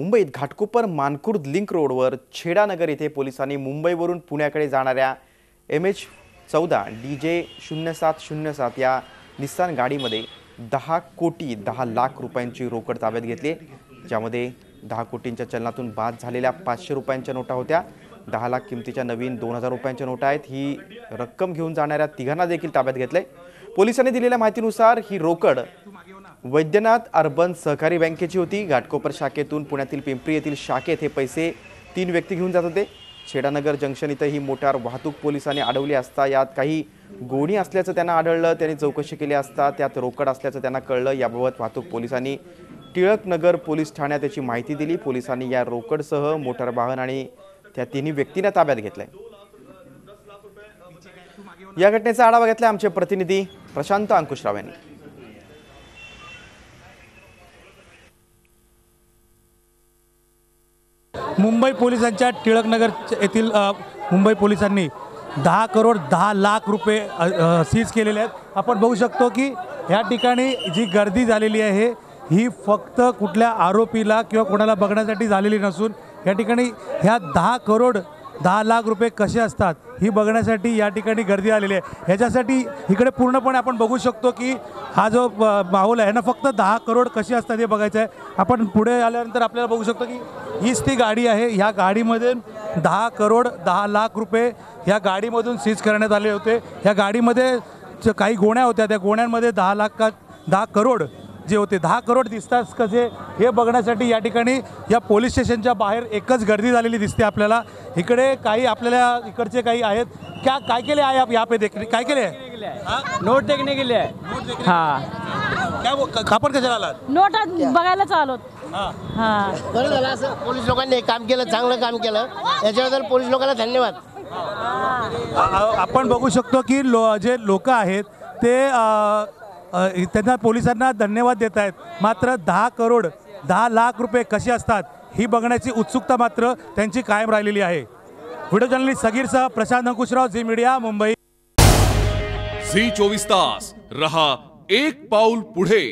मुंबईत घाटकोपर मानखुर्द लिंक रोडवर छेडानगर येथे पोलिसांनी मुंबईवरून पुण्याकडे जाणाऱ्या MH14 DJ 0707 या निस्सान गाडीमध्ये 10 कोटी 10 लाख रुपयांची रोकड ताब्यात घेतली, ज्यामध्ये 10 कोटींच्या चलनातून बाद झालेल्या 500 रुपयांच्या नोटा होत्या। 10 लाख किमतीच्या नवीन 2000 रुपयांच्या नोटा आहेत। ही रक्कम घेऊन जाणाऱ्या तिघांना देखील ताब्यात घेतले। पोलिसांनी दिलेल्या माहितीनुसार ही रोकड वैद्यनाथ अर्बन सहकारी बँकेची होती। घाटकोपर शाखेतून पुण्यातील पिंपरी येथील शाखेत हे पैसे 3 व्यक्ती घेऊन जात होते। छेडानगर जंक्शन इथे ही मोटार वाहतूक पोलिसांनी अडवली असता यात काही गोणी असल्याचं त्यांना आढळलं। त्यांनी चौकशी केली असता त्यात रोकड असल्याचं त्यांना कळलं। याबाबत वाहतूक पोलिसांनी टिळकनगर पोलीस ठाण्यात त्याची माहिती दिली। पोलिसांनी या रोकडसह मोटार वाहन आणि त्या तिन्ही व्यक्तींना ताब्यात घेतले। या घटनेचा आढावा घेतला आमचे प्रतिनिधी प्रशांत अंकुशराव यांनी। मुंबई पोलिसांच्या टिळकनगर येथील मुंबई पोलिसांनी 10 करोड 10 लाख रुपये सीज केलेले आहेत। आपण बघू शकतो की या ठिकाणी जी गर्दी झालेली आहे ही फक्त कुठल्या आरोपीला किंवा कोणाला बघण्यासाठी झालेली नसून या ठिकाणी ह्या 10 करोड 10 लाख रुपये कसे असतात ही बघण्यासाठी या ठिकाणी गर्दी आलेली आहे। ह्याच्यासाठी इकडे पूर्णपणे आपण बघू शकतो की हा जो माहोल आहे ना, फक्त 10 करोड कसे असतात हे बघायचं आहे। आपण पुढे आल्यानंतर आपल्याला बघू शकतो की हीच ती गाडी आहे। ह्या गाडीमध्ये 10 करोड 10 लाख रुपये ह्या गाडीमधून सीज करण्यात आले होते। ह्या गाडीमध्ये काही गोण्या होत्या, त्या गोण्यांमध्ये 10 करोड जे होते 10 करोड दिसतात कसे हे बघण्यासाठी या ठिकाणी या पोलीस स्टेशनच्या बाहेर एकच गर्दी झालेली दिसते आपल्याला। इकडे काही आपल्याला इकडचे काही आहेत, काय केले आहे आप यहाँ पे देखने, काय केले नोट देखने के लिए हाँ क्या कापड कशाला आलात? नोट बघायला चालत। हाँ बरं झालं असं पोलीस लोकांनी काम केलं, चांगलं काम केलं, याच्याबद्दल पोलीस लोकांना धन्यवाद। आपण बघू शकतो की जे लोक आहेत ते त्यांना पोलिसांना धन्यवाद देत आहेत। मात्र 10 करोड 10 लाख रुपये कसे असतात ही बघण्याची उत्सुकता मात्र त्यांची कायम राहिलेली आहे। व्हिडिओ जर्नलिस्ट सगीरसह प्रशांत अंकुशराव, झी मीडिया, मुंबई। झी 24 तास रहा एक पाऊल पुढे।